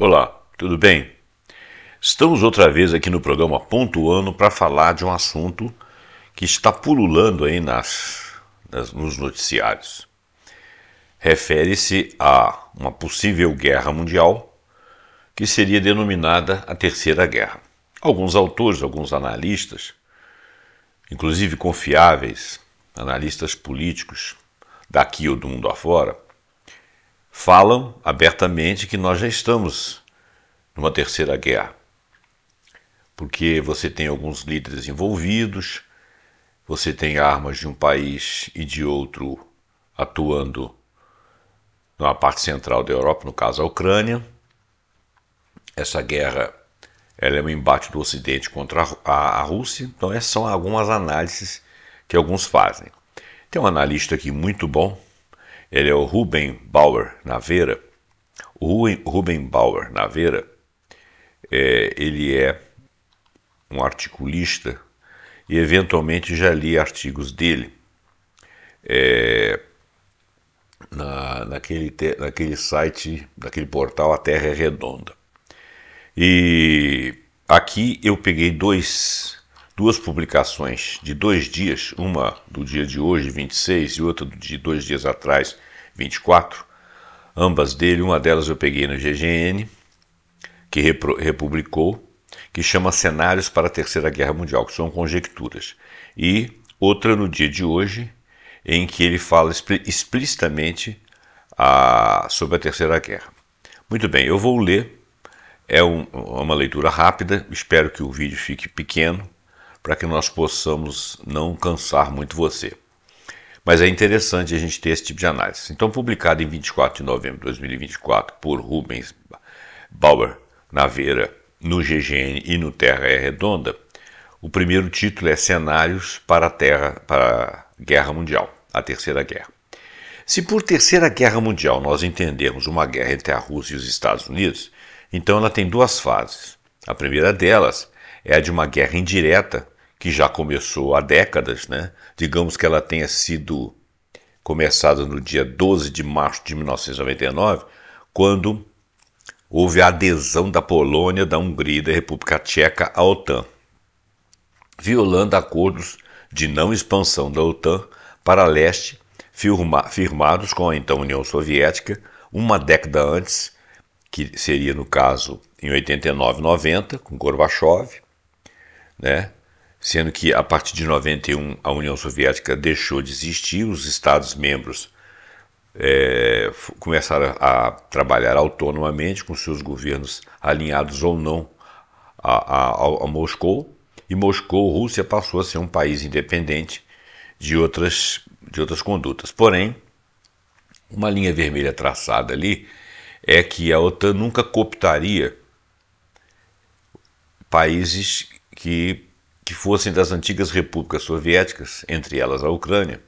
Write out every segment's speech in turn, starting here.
Olá, tudo bem? Estamos outra vez aqui no programa Pontuando para falar de um assunto que está pululando aí nos noticiários. Refere-se a uma possível guerra mundial que seria denominada a Terceira Guerra. Alguns autores, alguns analistas, inclusive confiáveis, analistas políticos daqui ou do mundo afora, falam abertamente que nós já estamos numa terceira guerra, porque você tem alguns líderes envolvidos, você tem armas de um país e de outro atuando na parte central da Europa, no caso a Ucrânia. Essa guerra ela é um embate do Ocidente contra a Rússia, então essas são algumas análises que alguns fazem. Tem um analista aqui muito bom, ele é o Rubem Bauer Naveira. O Rubem Bauer Naveira, ele é um articulista e eventualmente já li artigos dele naquele site, naquele portal A Terra é Redonda. E aqui eu peguei duas publicações de 2 dias, uma do dia de hoje, 26, e outra de 2 dias atrás, 24, ambas dele. Uma delas eu peguei no GGN, que republicou, que chama Cenários para a Terceira Guerra Mundial, que são conjecturas. E outra no dia de hoje, em que ele fala explicitamente sobre a Terceira Guerra. Muito bem, eu vou ler, uma leitura rápida, espero que o vídeo fique pequeno, para que nós possamos não cansar muito você. Mas é interessante a gente ter esse tipo de análise. Então, publicado em 24 de novembro de 2024 por Rubens Bauer Naveira, no GGN e no Terra é Redonda, o primeiro título é Cenários para a Guerra Mundial, a Terceira Guerra. Se por Terceira Guerra Mundial nós entendermos uma guerra entre a Rússia e os Estados Unidos, então ela tem 2 fases. A primeira delas é a de uma guerra indireta, que já começou há décadas, né? Digamos que ela tenha sido começada no dia 12 de março de 1999, quando houve a adesão da Polônia, da Hungria e da República Tcheca à OTAN, violando acordos de não expansão da OTAN para leste, firmados com a então União Soviética uma década antes, que seria no caso em 89, 90, com Gorbachev, né? Sendo que a partir de 91 a União Soviética deixou de existir, os Estados-membros começaram a trabalhar autonomamente com seus governos alinhados ou não a Moscou, e Moscou, Rússia, passou a ser um país independente de outras condutas. Porém, uma linha vermelha traçada ali é que a OTAN nunca cooptaria países que fossem das antigas repúblicas soviéticas, entre elas a Ucrânia,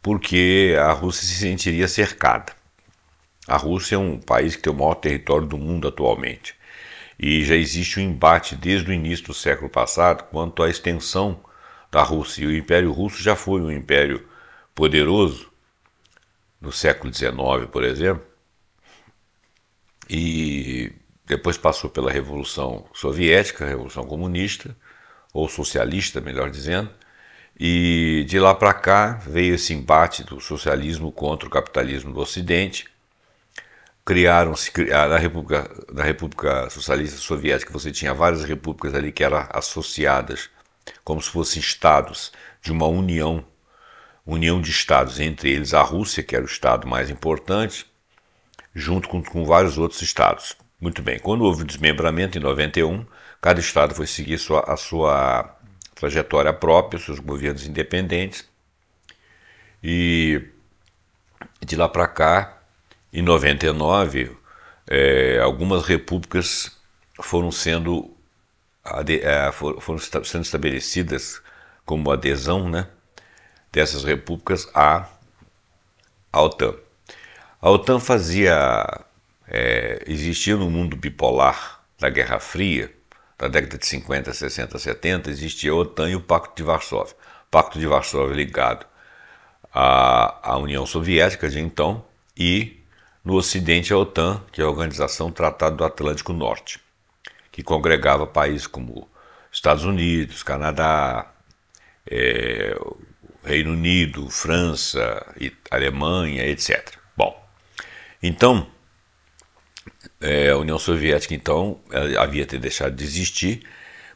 porque a Rússia se sentiria cercada. A Rússia é um país que tem o maior território do mundo atualmente, e já existe um embate desde o início do século passado quanto à extensão da Rússia. E o Império Russo já foi um império poderoso no século XIX, por exemplo, e depois passou pela Revolução Soviética, a Revolução Comunista, ou socialista, melhor dizendo, e de lá para cá veio esse embate do socialismo contra o capitalismo do Ocidente. Criaram-se, na República Socialista Soviética, você tinha várias repúblicas ali que eram associadas como se fossem estados de uma união de estados, entre eles a Rússia, que era o estado mais importante, junto com vários outros estados. Muito bem, quando houve o desmembramento em 91, cada estado foi seguir a sua trajetória própria, seus governos independentes, e de lá para cá, em 99, algumas repúblicas foram sendo estabelecidas como adesão, né, dessas repúblicas à OTAN. A OTAN existia no mundo bipolar da Guerra Fria, da década de 50, 60, 70, existia a OTAN e o Pacto de Varsóvia. O Pacto de Varsóvia ligado à União Soviética de então, e no Ocidente a OTAN, que é a Organização do Tratado do Atlântico Norte, que congregava países como Estados Unidos, Canadá, Reino Unido, França, Alemanha, etc. Bom, então, a União Soviética então havia deixado de existir,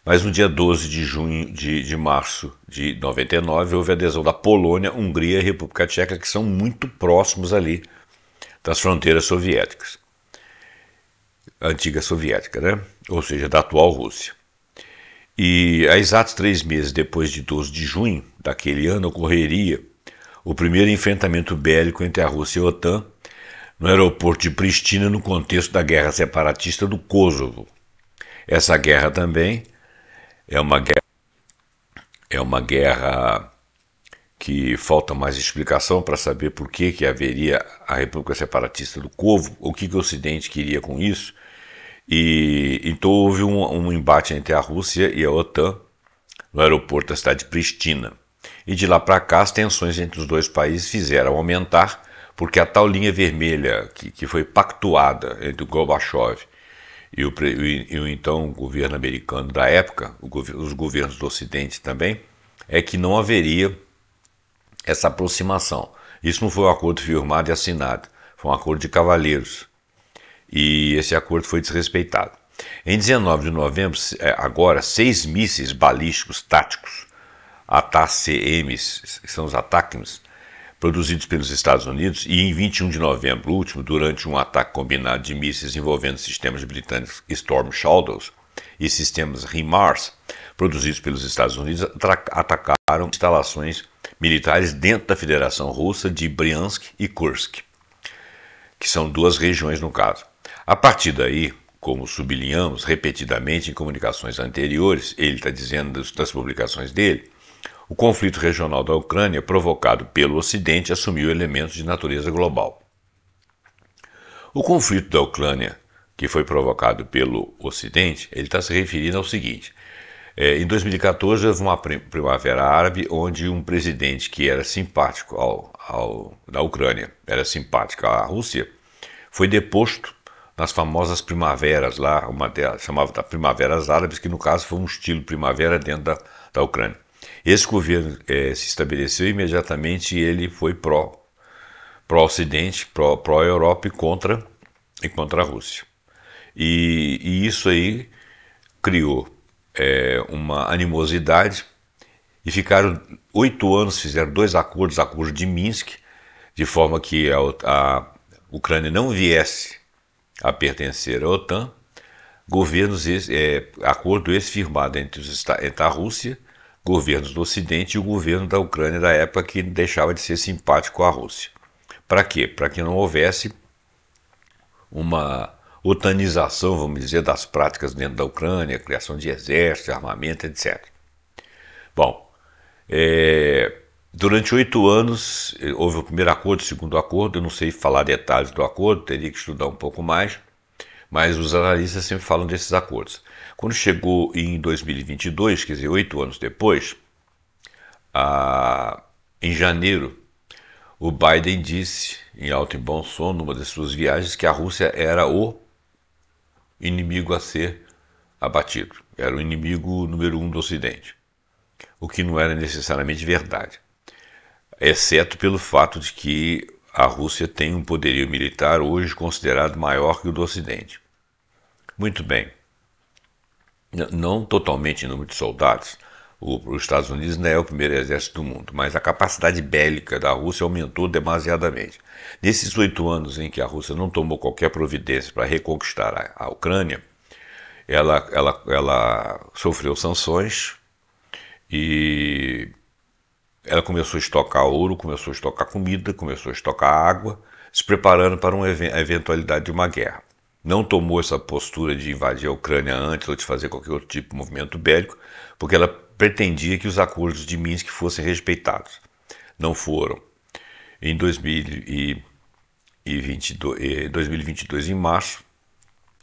mas no dia 12 de março de 99 houve a adesão da Polônia, Hungria e República Tcheca, que são muito próximos ali das fronteiras soviéticas, antiga soviética, né? Ou seja, da atual Rússia. E há exatos 3 meses depois de 12 de junho daquele ano ocorreria o primeiro enfrentamento bélico entre a Rússia e a OTAN no aeroporto de Pristina no contexto da guerra separatista do Kosovo. Essa guerra também é uma guerra que falta mais explicação para saber por que haveria a República Separatista do Kosovo, o que o Ocidente queria com isso. E então houve um embate entre a Rússia e a OTAN no aeroporto da cidade de Pristina. E de lá para cá as tensões entre os dois países fizeram aumentar, porque a tal linha vermelha que foi pactuada entre o Gorbachev e o então governo americano da época, os governos do Ocidente também, é que não haveria essa aproximação. Isso não foi um acordo firmado e assinado, foi um acordo de cavalheiros. E esse acordo foi desrespeitado. Em 19 de novembro, agora, 6 mísseis balísticos táticos, ATACMs, que são os ATACMs, produzidos pelos Estados Unidos, e em 21 de novembro último, durante um ataque combinado de mísseis envolvendo sistemas britânicos Storm Shadows e sistemas HIMARS, produzidos pelos Estados Unidos, atacaram instalações militares dentro da Federação Russa de Bryansk e Kursk, que são 2 regiões no caso. A partir daí, como sublinhamos repetidamente em comunicações anteriores, ele está dizendo das publicações dele, o conflito regional da Ucrânia, provocado pelo Ocidente, assumiu elementos de natureza global. O conflito da Ucrânia, que foi provocado pelo Ocidente, ele está se referindo ao seguinte: em 2014 houve uma primavera árabe onde um presidente que era simpático da Ucrânia, era simpático à Rússia, foi deposto nas famosas primaveras lá, uma delas chamava de Primaveras Árabes, que no caso foi um estilo primavera dentro da Ucrânia. Esse governo se estabeleceu e imediatamente ele foi pró-Ocidente, pró-Europa e contra a Rússia. E isso aí criou uma animosidade e ficaram 8 anos, fizeram 2 acordos, acordo de Minsk, de forma que a Ucrânia não viesse a pertencer à OTAN, acordo esse firmado entre a Rússia, governos do Ocidente e o governo da Ucrânia da época, que deixava de ser simpático à Rússia. Para quê? Para que não houvesse uma otanização, vamos dizer, das práticas dentro da Ucrânia, criação de exército, armamento, etc. Bom, durante 8 anos houve o primeiro acordo, o segundo acordo, eu não sei falar detalhes do acordo, teria que estudar um pouco mais, mas os analistas sempre falam desses acordos. Quando chegou em 2022, quer dizer, 8 anos depois, em janeiro, o Biden disse, em alto e bom som, numa das suas viagens, que a Rússia era o inimigo a ser abatido, era o inimigo número 1 do Ocidente, o que não era necessariamente verdade, exceto pelo fato de que a Rússia tem um poderio militar hoje considerado maior que o do Ocidente. Muito bem. Não totalmente em número de soldados, os Estados Unidos não é o primeiro exército do mundo, mas a capacidade bélica da Rússia aumentou demasiadamente. Nesses 8 anos em que a Rússia não tomou qualquer providência para reconquistar a Ucrânia, ela sofreu sanções e ela começou a estocar ouro, começou a estocar comida, começou a estocar água, se preparando para a eventualidade de uma guerra. Não tomou essa postura de invadir a Ucrânia antes ou de fazer qualquer outro tipo de movimento bélico, porque ela pretendia que os acordos de Minsk fossem respeitados. Não foram. Em 2022, em março,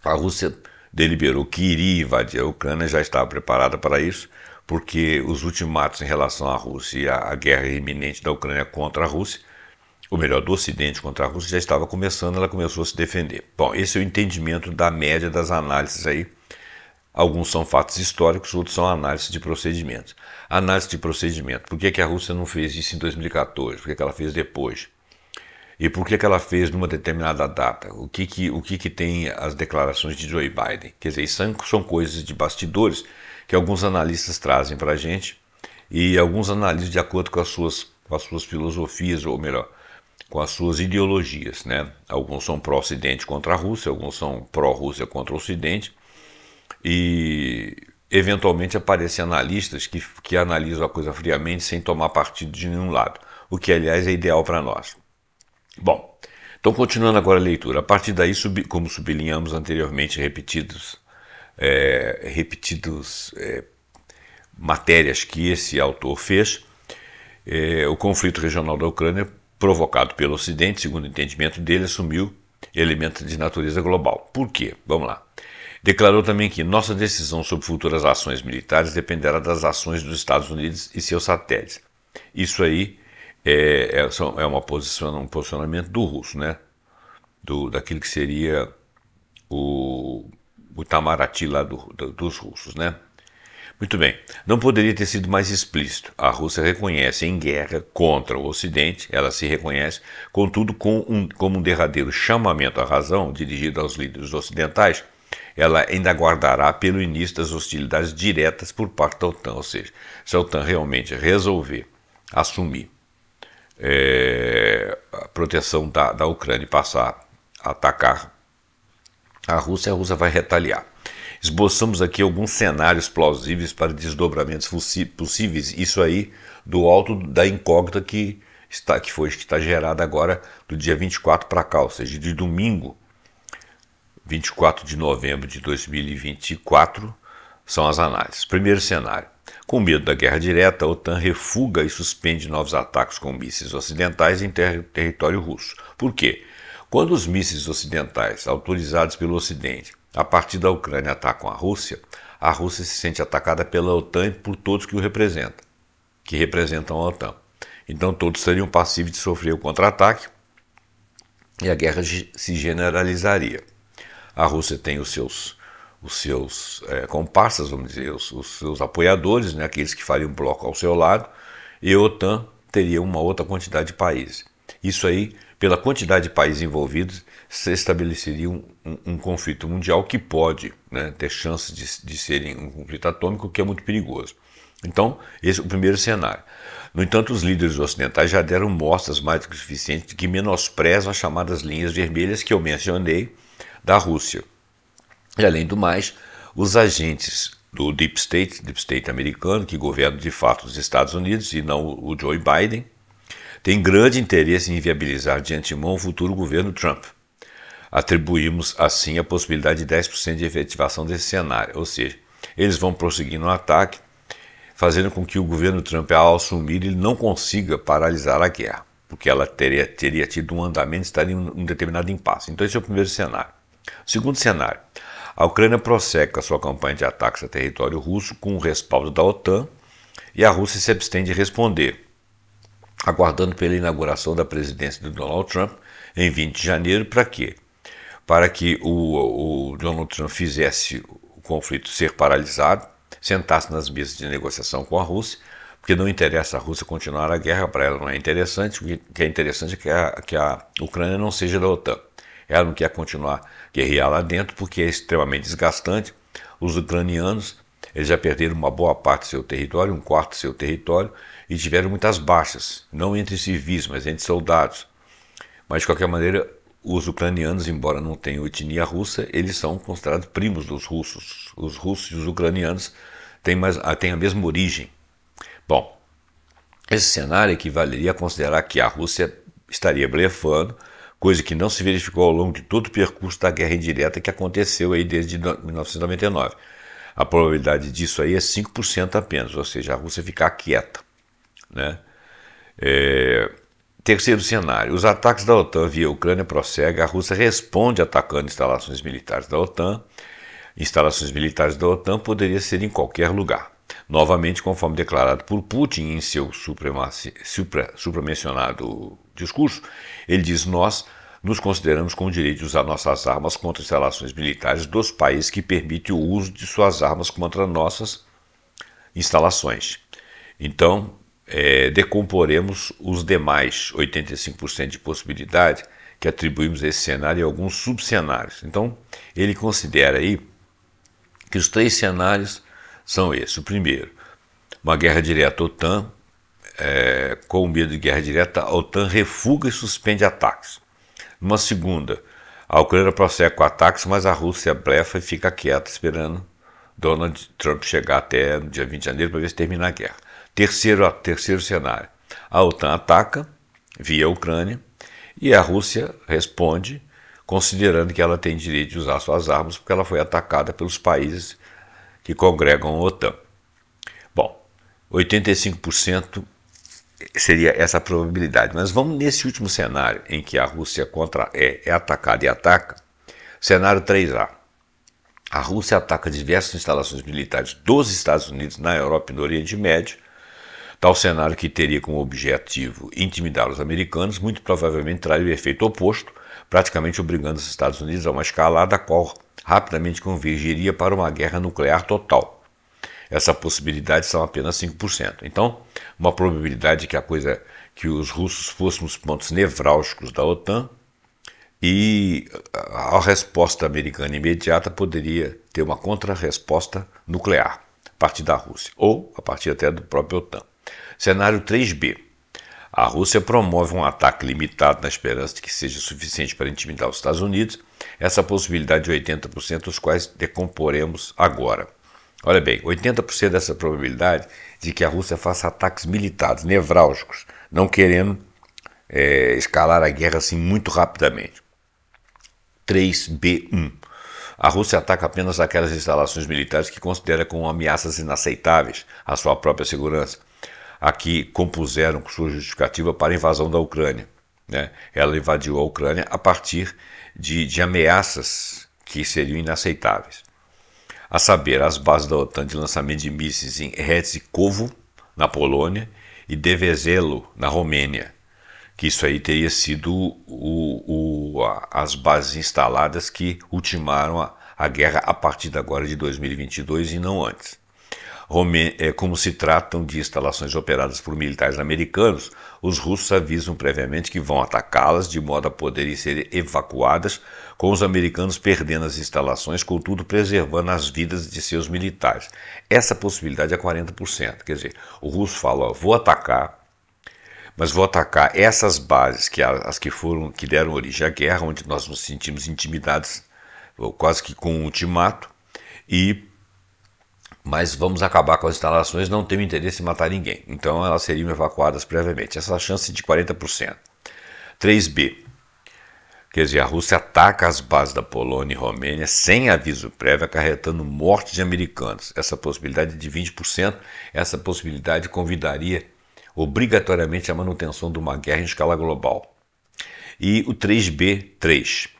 a Rússia deliberou que iria invadir a Ucrânia, já estava preparada para isso, porque os ultimatos em relação à Rússia e à guerra iminente da Ucrânia contra a Rússia ou melhor, do Ocidente contra a Rússia já estava começando, ela começou a se defender. Bom, esse é o entendimento da média das análises aí. Alguns são fatos históricos, outros são análises de procedimentos. Análise de procedimento. Por que a Rússia não fez isso em 2014? Por que ela fez depois? E por que ela fez numa determinada data? O que tem as declarações de Joe Biden? Quer dizer, são coisas de bastidores que alguns analistas trazem para a gente e alguns analisam de acordo com as suas filosofias, ou melhor, com as suas ideologias, né? Alguns são pró-Ocidente contra a Rússia, alguns são pró-Rússia contra o Ocidente. E eventualmente aparecem analistas que analisam a coisa friamente sem tomar partido de nenhum lado, o que aliás é ideal para nós. Bom, então continuando agora a leitura, a partir daí, como sublinhamos anteriormente, repetidos matérias que esse autor fez, o conflito regional da Ucrânia, provocado pelo Ocidente, segundo o entendimento dele, assumiu elementos de natureza global. Por quê? Vamos lá. Declarou também que nossa decisão sobre futuras ações militares dependerá das ações dos Estados Unidos e seus satélites. Isso aí é um posicionamento do russo, né? Daquilo que seria o Itamaraty lá dos russos, né? Muito bem, não poderia ter sido mais explícito. A Rússia reconhece em guerra contra o Ocidente, ela se reconhece, contudo, como um derradeiro chamamento à razão dirigido aos líderes ocidentais, ela ainda aguardará pelo início das hostilidades diretas por parte da OTAN, ou seja, se a OTAN realmente resolver assumir a proteção da Ucrânia e passar a atacar a Rússia vai retaliar. Esboçamos aqui alguns cenários plausíveis para desdobramentos possíveis, isso aí do alto da incógnita que está gerada agora do dia 24 para cá, ou seja, de domingo, 24 de novembro de 2024, são as análises. Primeiro cenário. Com medo da guerra direta, a OTAN refuga e suspende novos ataques com mísseis ocidentais em território russo. Por quê? Quando os mísseis ocidentais, autorizados pelo Ocidente, a partir da Ucrânia, atacam a Rússia se sente atacada pela OTAN e por todos que representam a OTAN. Então todos seriam passíveis de sofrer o contra-ataque e a guerra se generalizaria. A Rússia tem os seus comparsas, vamos dizer, os seus apoiadores, né, aqueles que fariam bloco ao seu lado, e a OTAN teria uma outra quantidade de países. Isso aí, pela quantidade de países envolvidos, se estabeleceria um conflito mundial que pode, né, ter chances de ser um conflito atômico, que é muito perigoso. Então, esse é o primeiro cenário. No entanto, os líderes ocidentais já deram mostras mais do que suficientes de que menosprezam as chamadas linhas vermelhas que eu mencionei da Rússia. E, além do mais, os agentes do Deep State americano, que governa de fato os Estados Unidos e não o Joe Biden, têm grande interesse em viabilizar de antemão o futuro governo Trump. Atribuímos, assim, a possibilidade de 10% de efetivação desse cenário, ou seja, eles vão prosseguir no ataque, fazendo com que o governo Trump, ao assumir, ele não consiga paralisar a guerra, porque ela teria tido um andamento e estaria em um determinado impasse. Então esse é o primeiro cenário. Segundo cenário, a Ucrânia prossegue com a sua campanha de ataques a território russo com o respaldo da OTAN e a Rússia se abstém de responder, aguardando pela inauguração da presidência de Donald Trump em 20 de janeiro, para quê? Para que o Donald Trump fizesse o conflito ser paralisado, sentasse nas mesas de negociação com a Rússia, porque não interessa a Rússia continuar a guerra, para ela não é interessante, o que é interessante é que a Ucrânia não seja da OTAN. Ela não quer continuar a guerrear lá dentro porque é extremamente desgastante. Os ucranianos eles já perderam uma boa parte do seu território, um quarto do seu território, e tiveram muitas baixas, não entre civis, mas entre soldados. Mas, de qualquer maneira, os ucranianos, embora não tenham etnia russa, eles são considerados primos dos russos. Os russos e os ucranianos têm a mesma origem. Bom, esse cenário equivaleria a considerar que a Rússia estaria blefando, coisa que não se verificou ao longo de todo o percurso da guerra indireta que aconteceu aí desde 1999. A probabilidade disso aí é 5% apenas, ou seja, a Rússia ficar quieta, né? Terceiro cenário, os ataques da OTAN via Ucrânia prosseguem, a Rússia responde atacando instalações militares da OTAN. Instalações militares da OTAN poderia ser em qualquer lugar. Novamente, conforme declarado por Putin em seu supramencionado discurso, ele diz: nós nos consideramos com o direito de usar nossas armas contra instalações militares dos países que permitem o uso de suas armas contra nossas instalações. Então, decomporemos os demais 85% de possibilidade que atribuímos a esse cenário e alguns subcenários. Então, ele considera aí que os 3 cenários são esses. O primeiro, uma guerra direta OTAN, com medo de guerra direta, a OTAN refuga e suspende ataques. Numa segunda, a Ucrânia prossegue com ataques, mas a Rússia blefa e fica quieta esperando Donald Trump chegar até no dia 20 de janeiro para ver se termina a guerra. Terceiro cenário, a OTAN ataca via a Ucrânia e a Rússia responde considerando que ela tem direito de usar suas armas porque ela foi atacada pelos países que congregam a OTAN. Bom, 85% seria essa probabilidade, mas vamos nesse último cenário em que a Rússia é atacada e ataca, cenário 3A. A Rússia ataca diversas instalações militares dos Estados Unidos na Europa e no Oriente Médio, tal cenário que teria como objetivo intimidar os americanos, muito provavelmente traria o efeito oposto, praticamente obrigando os Estados Unidos a uma escalada a qual rapidamente convergiria para uma guerra nuclear total. Essa possibilidade são apenas 5%. Então, uma probabilidade que os russos fossem os pontos nevrálgicos da OTAN e a resposta americana imediata poderia ter uma contra-resposta nuclear a partir da Rússia ou a partir até do próprio OTAN. Cenário 3B. A Rússia promove um ataque limitado na esperança de que seja suficiente para intimidar os Estados Unidos. Essa possibilidade de 80%, os quais decomporemos agora. Olha bem, 80% dessa probabilidade de que a Rússia faça ataques militares nevrálgicos, não querendo escalar a guerra assim muito rapidamente. 3B1. A Rússia ataca apenas aquelas instalações militares que considera como ameaças inaceitáveis à sua própria segurança, a que compuseram sua justificativa para a invasão da Ucrânia. Ela invadiu a Ucrânia a partir de ameaças que seriam inaceitáveis. A saber, as bases da OTAN de lançamento de mísseis em Redzikovo, na Polônia, e Devezelo, na Romênia, que isso aí teria sido as bases instaladas que ultimaram a guerra a partir de agora de 2022 e não antes. Como se tratam de instalações operadas por militares americanos, os russos avisam previamente que vão atacá-las de modo a poderem ser evacuadas, com os americanos perdendo as instalações, contudo preservando as vidas de seus militares. Essa possibilidade é 40%, quer dizer, o russo fala, vou atacar, mas vou atacar essas bases, que deram origem à guerra, onde nós nos sentimos intimidados, quase que com um ultimato, mas vamos acabar com as instalações, não tenho interesse em matar ninguém. Então elas seriam evacuadas previamente. Essa chance é de 40%. 3B. Quer dizer, a Rússia ataca as bases da Polônia e Romênia sem aviso prévio, acarretando morte de americanos. Essa possibilidade é de 20%. Essa possibilidade convidaria obrigatoriamente a manutenção de uma guerra em escala global. E o 3B3.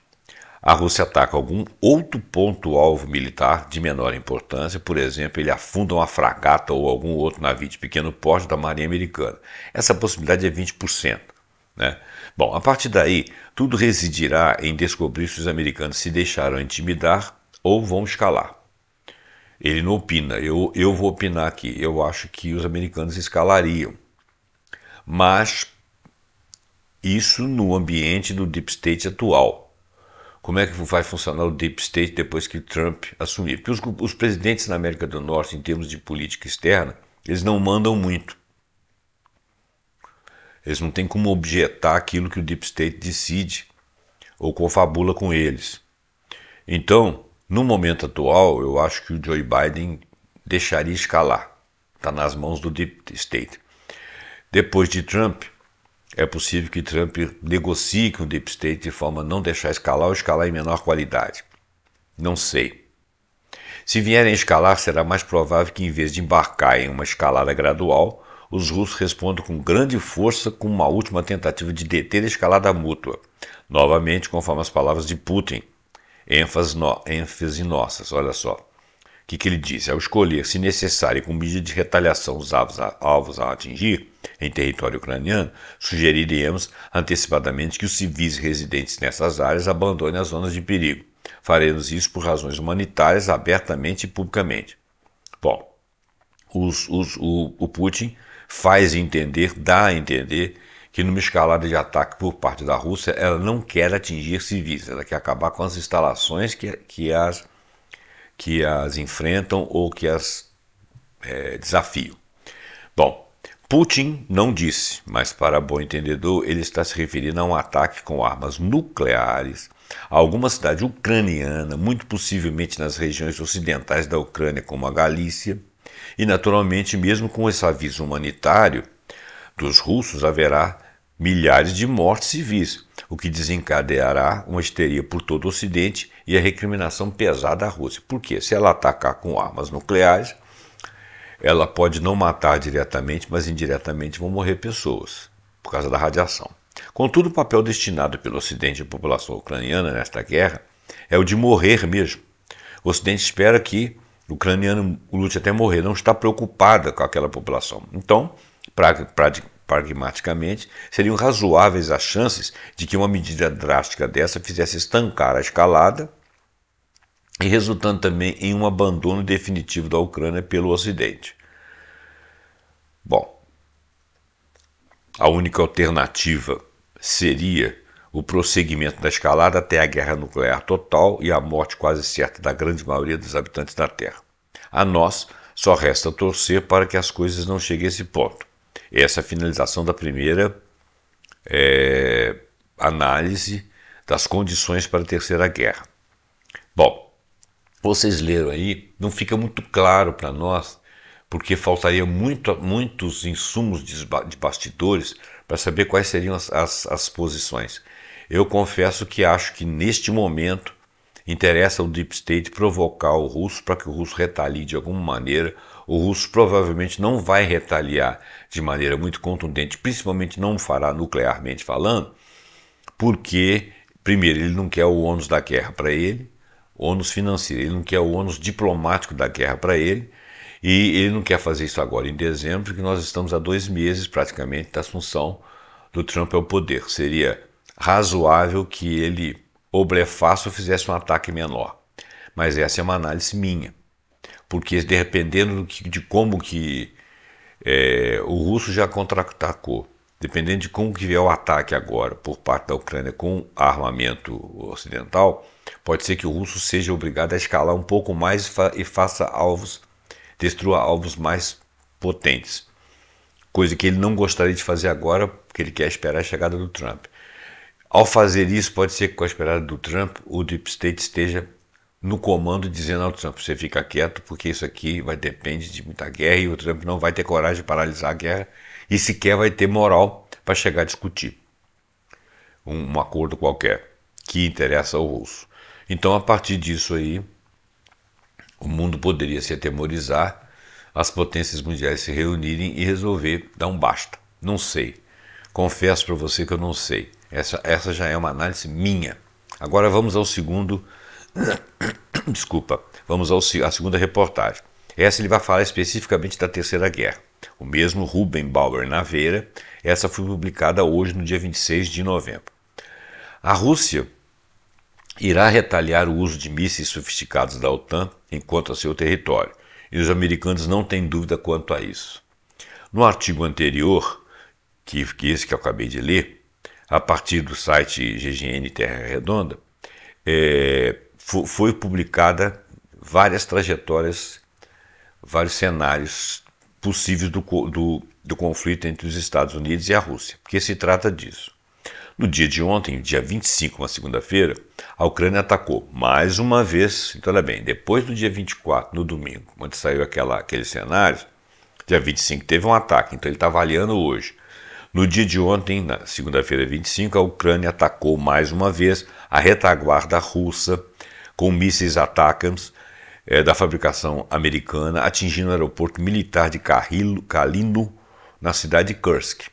A Rússia ataca algum outro ponto-alvo militar de menor importância, por exemplo, ele afunda uma fragata ou algum outro navio de pequeno porte da Marinha Americana. Essa possibilidade é 20%. Bom, a partir daí, tudo residirá em descobrir se os americanos se deixaram intimidar ou vão escalar. Ele não opina, eu vou opinar aqui. Eu acho que os americanos escalariam. Mas isso no ambiente do Deep State atual. Como é que vai funcionar o Deep State depois que Trump assumir? Porque os presidentes na América do Norte, em termos de política externa, eles não mandam muito. Eles não têm como objetar aquilo que o Deep State decide ou confabula com eles. Então, no momento atual, eu acho que o Joe Biden deixaria escalar. Está nas mãos do Deep State. Depois de Trump, é possível que Trump negocie com o Deep State de forma a não deixar escalar ou escalar em menor qualidade. Não sei. Se vierem escalar, será mais provável que, em vez de embarcar em uma escalada gradual, os russos respondam com grande força com uma última tentativa de deter a escalada mútua. Novamente, conforme as palavras de Putin, ênfase nossas, olha só. que ele diz? Ao escolher, se necessário, com medida de retaliação os alvos a atingir em território ucraniano, sugeriríamos antecipadamente que os civis residentes nessas áreas abandonem as zonas de perigo. Faremos isso por razões humanitárias, abertamente e publicamente. Bom, o Putin faz entender, dá a entender, que numa escalada de ataque por parte da Rússia, ela não quer atingir civis, ela quer acabar com as instalações que as enfrentam ou que as desafiam. Bom, Putin não disse, mas para bom entendedor, ele está se referindo a um ataque com armas nucleares a alguma cidade ucraniana, muito possivelmente nas regiões ocidentais da Ucrânia, como a Galícia, e naturalmente, mesmo com esse aviso humanitário dos russos, haverá milhares de mortes civis, o que desencadeará uma histeria por todo o Ocidente e a recriminação pesada à Rússia. Por quê? Se ela atacar com armas nucleares, ela pode não matar diretamente, mas indiretamente vão morrer pessoas, por causa da radiação. Contudo, o papel destinado pelo Ocidente à população ucraniana nesta guerra é o de morrer mesmo. O Ocidente espera que o ucraniano lute até morrer, não está preocupada com aquela população. Então, pragmaticamente, seriam razoáveis as chances de que uma medida drástica dessa fizesse estancar a escalada e resultando também em um abandono definitivo da Ucrânia pelo Ocidente. Bom, a única alternativa seria o prosseguimento da escalada até a guerra nuclear total e a morte quase certa da grande maioria dos habitantes da Terra. A nós só resta torcer para que as coisas não cheguem a esse ponto. Essa é a finalização da primeira análise das condições para a Terceira Guerra. Bom, vocês leram aí, não fica muito claro para nós, porque faltaria muitos insumos de bastidores para saber quais seriam as posições. Eu confesso que acho que neste momento interessa ao Deep State provocar o russo para que o russo retalie de alguma maneira. O russo provavelmente não vai retaliar de maneira muito contundente, principalmente não fará nuclearmente falando, porque, primeiro, ele não quer o ônus da guerra para ele, ônus financeiro, ele não quer o ônus diplomático da guerra para ele, e ele não quer fazer isso agora em dezembro, porque nós estamos há 2 meses praticamente da assunção do Trump ao poder. Seria razoável que ele, ou blefasse ou fizesse um ataque menor. Mas essa é uma análise minha, porque dependendo de como que o russo já contra-atacou, dependendo de como que vier o ataque agora por parte da Ucrânia com armamento ocidental, pode ser que o russo seja obrigado a escalar um pouco mais e destrua alvos mais potentes. Coisa que ele não gostaria de fazer agora, porque ele quer esperar a chegada do Trump. Ao fazer isso, pode ser que com a chegada do Trump, o Deep State esteja no comando dizendo ao Trump, você fica quieto, porque isso aqui depende de muita guerra e o Trump não vai ter coragem de paralisar a guerra e sequer vai ter moral para chegar a discutir um acordo qualquer que interessa ao russo. Então, a partir disso aí, o mundo poderia se atemorizar, as potências mundiais se reunirem e resolver dar um basta. Não sei. Confesso para você que eu não sei. Essa já é uma análise minha. Agora vamos ao segundo... Desculpa. Vamos à segunda reportagem. Essa ele vai falar especificamente da Terceira Guerra. O mesmo Ruben Bauer Naveira. Essa foi publicada hoje, no dia 26 de novembro. A Rússia irá retaliar o uso de mísseis sofisticados da OTAN enquanto a seu território, e os americanos não têm dúvida quanto a isso. No artigo anterior, que esse que eu acabei de ler, a partir do site GGN Terra Redonda, foi publicada várias trajetórias, vários cenários possíveis do conflito entre os Estados Unidos e a Rússia, porque se trata disso. No dia de ontem, dia 25, uma segunda-feira, a Ucrânia atacou mais uma vez, então olha bem, depois do dia 24, no domingo, onde saiu aquele cenário, dia 25 teve um ataque, então ele está avaliando hoje. No dia de ontem, na segunda-feira 25, a Ucrânia atacou mais uma vez a retaguarda russa com mísseis ATACMS da fabricação americana, atingindo o aeroporto militar de Kalino, na cidade de Kursk.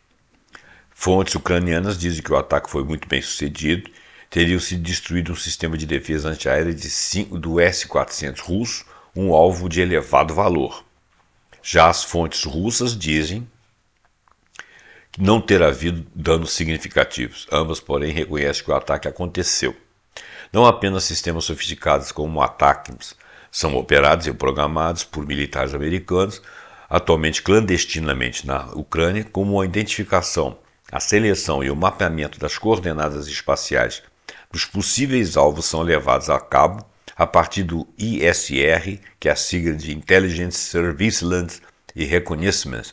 Fontes ucranianas dizem que o ataque foi muito bem sucedido, teria sido destruído um sistema de defesa antiaérea do S-400 russo, um alvo de elevado valor. Já as fontes russas dizem que não ter havido danos significativos. Ambas, porém, reconhecem que o ataque aconteceu. Não apenas sistemas sofisticados como ataques são operados e programados por militares americanos, atualmente clandestinamente na Ucrânia, como a identificação, a seleção e o mapeamento das coordenadas espaciais dos possíveis alvos são levados a cabo a partir do ISR, que é a sigla de Intelligence Surveillance e Reconnaissance,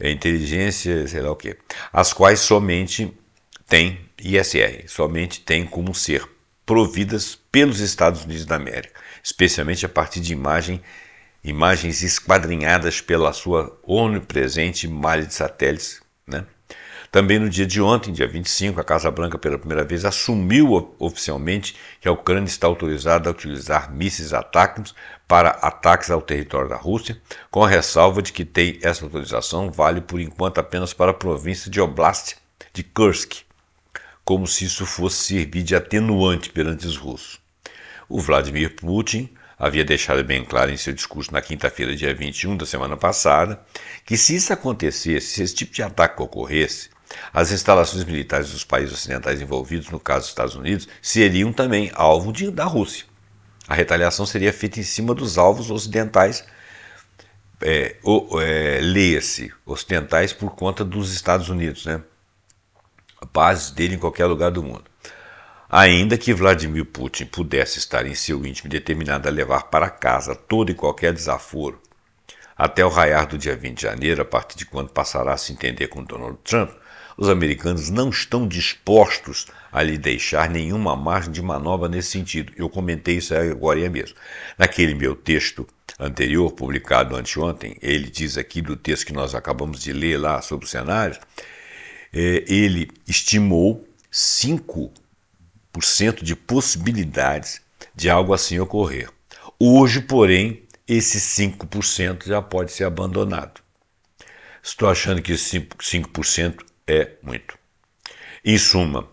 inteligência, sei lá o quê, as quais somente tem como ser providas pelos Estados Unidos da América, especialmente a partir de imagens esquadrinhadas pela sua onipresente malha de satélites, né? Também no dia de ontem, dia 25, a Casa Branca pela primeira vez assumiu oficialmente que a Ucrânia está autorizada a utilizar mísseis ATACMS para ataques ao território da Rússia, com a ressalva de que essa autorização vale por enquanto apenas para a província de Oblast de Kursk, como se isso fosse servir de atenuante perante os russos. O Vladimir Putin havia deixado bem claro em seu discurso na quinta-feira, dia 21 da semana passada, que se isso acontecesse, se esse tipo de ataque ocorresse, as instalações militares dos países ocidentais envolvidos, no caso dos Estados Unidos, seriam também alvo da Rússia. A retaliação seria feita em cima dos alvos ocidentais, leia-se, ocidentais por conta dos Estados Unidos, né? Bases dele em qualquer lugar do mundo. Ainda que Vladimir Putin pudesse estar em seu íntimo determinado a levar para casa todo e qualquer desaforo, até o raiar do dia 20 de janeiro, a partir de quando passará a se entender com Donald Trump, os americanos não estão dispostos a lhe deixar nenhuma margem de manobra nesse sentido. Eu comentei isso agora mesmo. Naquele meu texto anterior, publicado anteontem, ele diz aqui do texto que nós acabamos de ler lá sobre o cenário, ele estimou 5% de possibilidades de algo assim ocorrer. Hoje, porém, esse 5% já pode ser abandonado. Estou achando que esse 5% é muito. Em suma,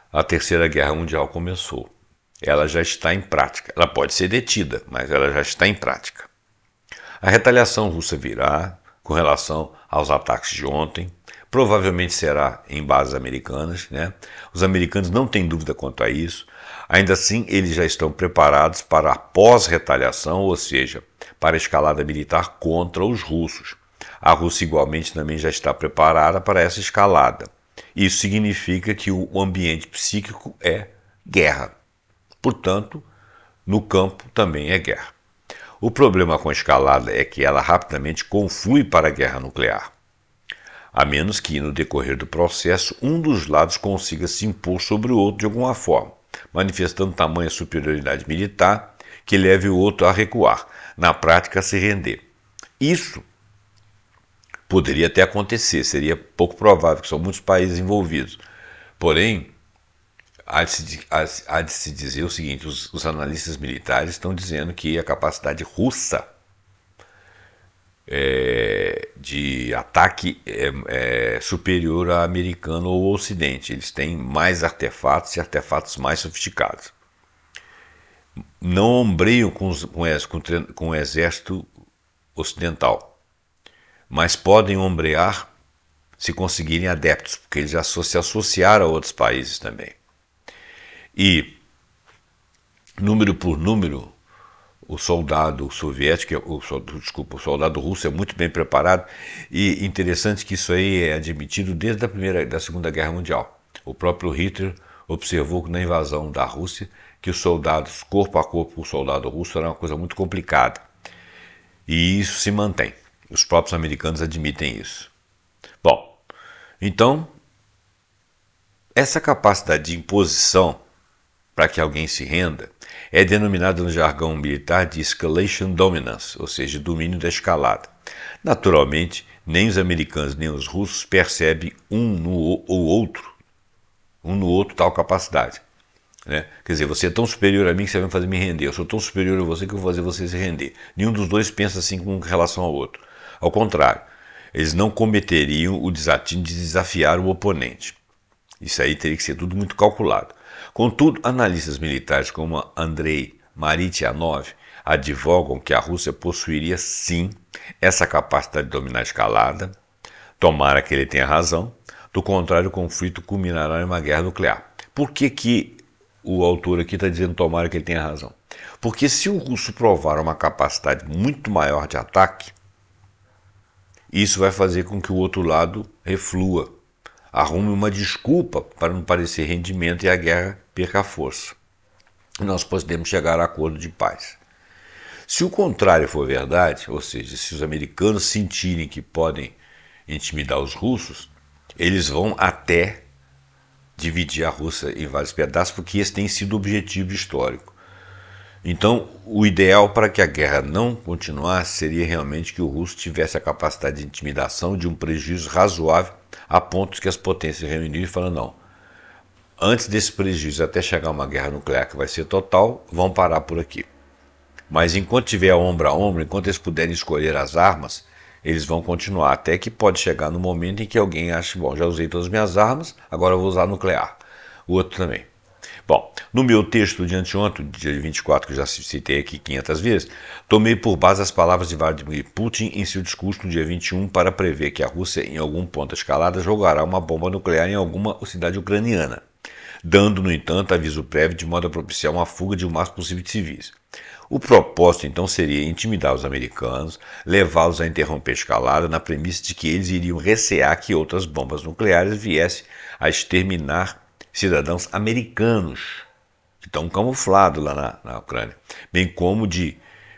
a Terceira Guerra Mundial começou. Ela já está em prática. Ela pode ser detida, mas ela já está em prática. A retaliação russa virá com relação aos ataques de ontem. Provavelmente será em bases americanas, né? Os americanos não têm dúvida quanto a isso. Ainda assim, eles já estão preparados para a pós-retaliação, ou seja, para a escalada militar contra os russos. A Rússia igualmente também já está preparada para essa escalada. Isso significa que o ambiente psíquico é guerra. Portanto, no campo também é guerra. O problema com a escalada é que ela rapidamente conflui para a guerra nuclear, a menos que, no decorrer do processo, um dos lados consiga se impor sobre o outro de alguma forma, manifestando tamanha superioridade militar que leve o outro a recuar, na prática a se render. Isso poderia até acontecer, seria pouco provável, que são muitos países envolvidos. Porém, há de se dizer o seguinte, os analistas militares estão dizendo que a capacidade russa de ataque é superior à americana ou ao ocidente. Eles têm mais artefatos e artefatos mais sofisticados. Não ombreiam com o exército ocidental, mas podem ombrear se conseguirem adeptos, porque eles já se associaram a outros países também. E, número por número, o soldado soviético, o soldado russo é muito bem preparado, e interessante que isso aí é admitido desde da Segunda Guerra Mundial. O próprio Hitler observou que na invasão da Rússia, que os soldados, corpo a corpo, o soldado russo era uma coisa muito complicada. E isso se mantém. Os próprios americanos admitem isso. Bom, então, essa capacidade de imposição para que alguém se renda é denominada no jargão militar de escalation dominance, ou seja, domínio da escalada. Naturalmente, nem os americanos nem os russos percebem um no outro tal capacidade. Né? Quer dizer, você é tão superior a mim que você vai fazer me render, eu sou tão superior a você que eu vou fazer você se render. Nenhum dos dois pensa assim com relação ao outro. Ao contrário, eles não cometeriam o desatino de desafiar o oponente. Isso aí teria que ser tudo muito calculado. Contudo, analistas militares como Andrei Martyanov advogam que a Rússia possuiria sim essa capacidade de dominar a escalada. Tomara que ele tenha razão, do contrário o conflito culminará em uma guerra nuclear. Por que o autor aqui está dizendo tomara que ele tenha razão? Porque se o russo provar uma capacidade muito maior de ataque, isso vai fazer com que o outro lado reflua, arrume uma desculpa para não parecer rendimento e a guerra perca a força. Nós podemos chegar a acordo de paz. Se o contrário for verdade, ou seja, se os americanos sentirem que podem intimidar os russos, eles vão até dividir a Rússia em vários pedaços, porque esse tem sido o objetivo histórico. Então, o ideal para que a guerra não continuasse seria realmente que o russo tivesse a capacidade de intimidação, de um prejuízo razoável, a ponto que as potências se reunirem e falam, não, antes desse prejuízo, até chegar a uma guerra nuclear que vai ser total, vão parar por aqui. Mas enquanto tiver ombro a ombro, enquanto eles puderem escolher as armas, eles vão continuar, até que pode chegar no momento em que alguém ache, bom, já usei todas as minhas armas, agora eu vou usar nuclear. O outro também. Bom, no meu texto de anteontem, dia 24, que eu já citei aqui 500 vezes, tomei por base as palavras de Vladimir Putin em seu discurso no dia 21 para prever que a Rússia, em algum ponto da escalada, jogará uma bomba nuclear em alguma cidade ucraniana, dando, no entanto, aviso prévio de modo a propiciar uma fuga de o máximo possível de civis. O propósito, então, seria intimidar os americanos, levá-los a interromper a escalada na premissa de que eles iriam recear que outras bombas nucleares viessem a exterminar cidadãos americanos, que estão camuflados lá na Ucrânia, bem como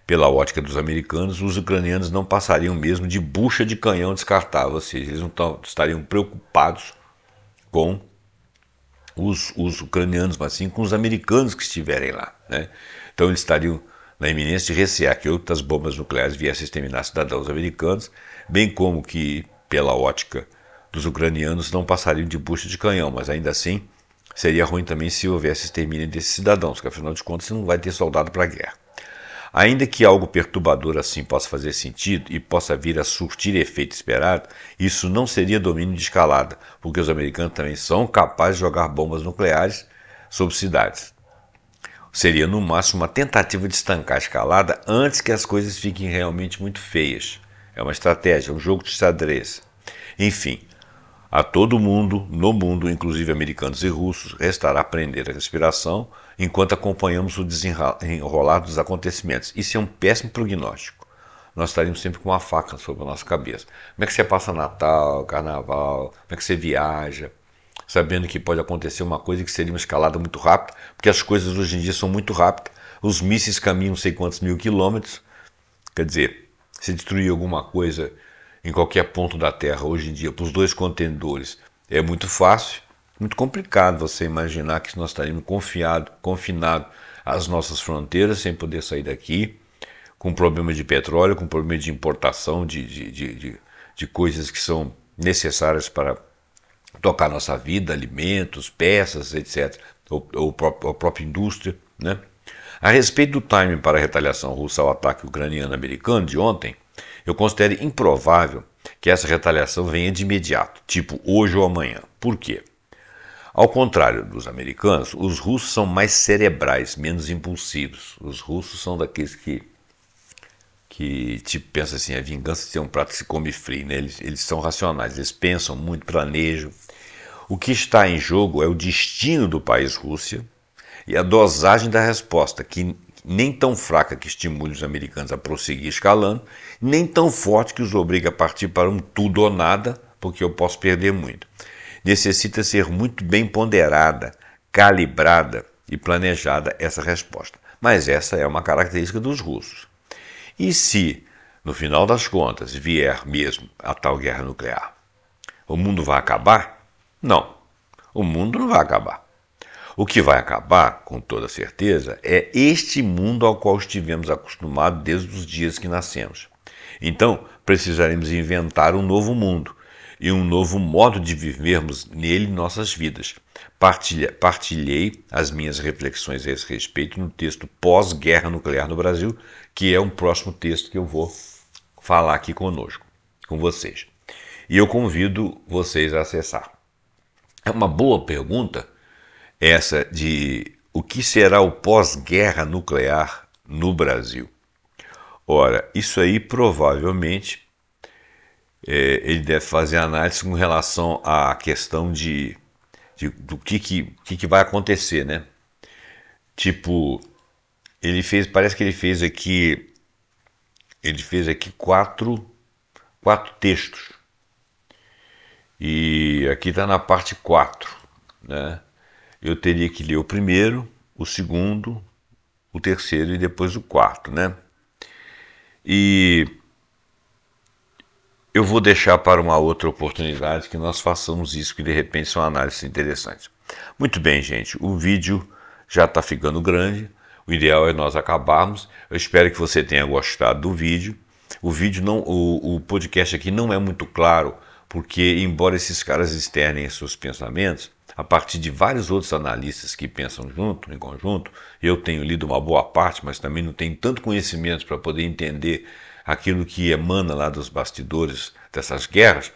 pela ótica dos americanos, os ucranianos não passariam mesmo de bucha de canhão descartável, ou seja, eles não estariam preocupados com os ucranianos, mas sim com os americanos que estiverem lá, né? Então eles estariam na iminência de recear que outras bombas nucleares viessem a exterminar cidadãos americanos, bem como que, pela ótica dos ucranianos, não passariam de bucha de canhão, mas ainda assim seria ruim também se houvesse extermínio desses cidadãos, que afinal de contas não vai ter soldado para a guerra. Ainda que algo perturbador assim possa fazer sentido e possa vir a surtir efeito esperado, isso não seria domínio de escalada, porque os americanos também são capazes de jogar bombas nucleares sobre cidades. Seria no máximo uma tentativa de estancar a escalada antes que as coisas fiquem realmente muito feias. É uma estratégia, um jogo de xadrez. Enfim, a todo mundo, no mundo, inclusive americanos e russos, restará prender a respiração enquanto acompanhamos o desenrolar dos acontecimentos. Isso é um péssimo prognóstico. Nós estaríamos sempre com uma faca sobre a nossa cabeça. Como é que você passa Natal, Carnaval, como é que você viaja, sabendo que pode acontecer uma coisa que seria uma escalada muito rápida, porque as coisas hoje em dia são muito rápidas, os mísseis caminham não sei quantos mil quilômetros, quer dizer, se destruir alguma coisa em qualquer ponto da Terra hoje em dia, para os dois contendores, é muito fácil, muito complicado você imaginar que nós estaríamos confinados às nossas fronteiras, sem poder sair daqui, com problema de petróleo, com problema de importação de coisas que são necessárias para tocar nossa vida, alimentos, peças, etc., ou a própria indústria, né? A respeito do timing para a retaliação russa ao ataque ucraniano-americano de ontem, eu considero improvável que essa retaliação venha de imediato, tipo hoje ou amanhã. Por quê? Ao contrário dos americanos, os russos são mais cerebrais, menos impulsivos. Os russos são daqueles que tipo, pensam assim, a vingança é um prato que se come frio, né? Eles são racionais, eles pensam muito, planejam. O que está em jogo é o destino do país Rússia e a dosagem da resposta, que nem tão fraca que estimule os americanos a prosseguir escalando, nem tão forte que os obrigue a partir para um tudo ou nada, porque eu posso perder muito. Necessita ser muito bem ponderada, calibrada e planejada essa resposta. Mas essa é uma característica dos russos. E se, no final das contas, vier mesmo a tal guerra nuclear, o mundo vai acabar? Não, o mundo não vai acabar. O que vai acabar, com toda certeza, é este mundo ao qual estivemos acostumados desde os dias que nascemos. Então, precisaremos inventar um novo mundo e um novo modo de vivermos nele nossas vidas. Partilhei as minhas reflexões a esse respeito no texto Pós-Guerra Nuclear no Brasil, que é um próximo texto que eu vou falar aqui conosco, com vocês. E eu convido vocês a acessar. É uma boa pergunta essa de o que será o pós-guerra nuclear no Brasil. Ora, isso aí provavelmente ele deve fazer análise com relação à questão do que vai acontecer, né? Tipo, parece que ele fez aqui quatro textos. E aqui está na parte 4, né? Eu teria que ler o primeiro, o segundo, o terceiro e depois o quarto, né? E eu vou deixar para uma outra oportunidade que nós façamos isso, que de repente são análises interessantes. Muito bem, gente, o vídeo já está ficando grande, o ideal é nós acabarmos. Eu espero que você tenha gostado do vídeo. O podcast aqui não é muito claro, porque embora esses caras externem seus pensamentos, a partir de vários outros analistas que pensam em conjunto, eu tenho lido uma boa parte, mas também não tenho tanto conhecimento para poder entender aquilo que emana lá dos bastidores dessas guerras,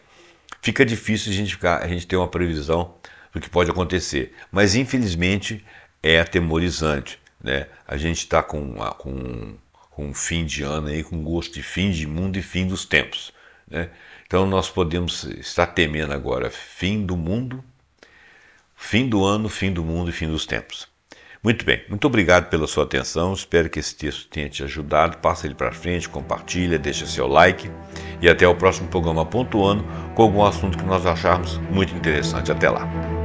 fica difícil a gente ter uma previsão do que pode acontecer. Mas infelizmente é atemorizante, né? A gente está com um fim de ano aí, com gosto de fim de mundo e fim dos tempos, né? Então nós podemos estar temendo agora fim do mundo, fim do ano, fim do mundo e fim dos tempos. Muito bem, muito obrigado pela sua atenção, espero que esse texto tenha te ajudado, passa ele para frente, compartilha, deixa seu like e até o próximo programa pontuando com algum assunto que nós acharmos muito interessante. Até lá!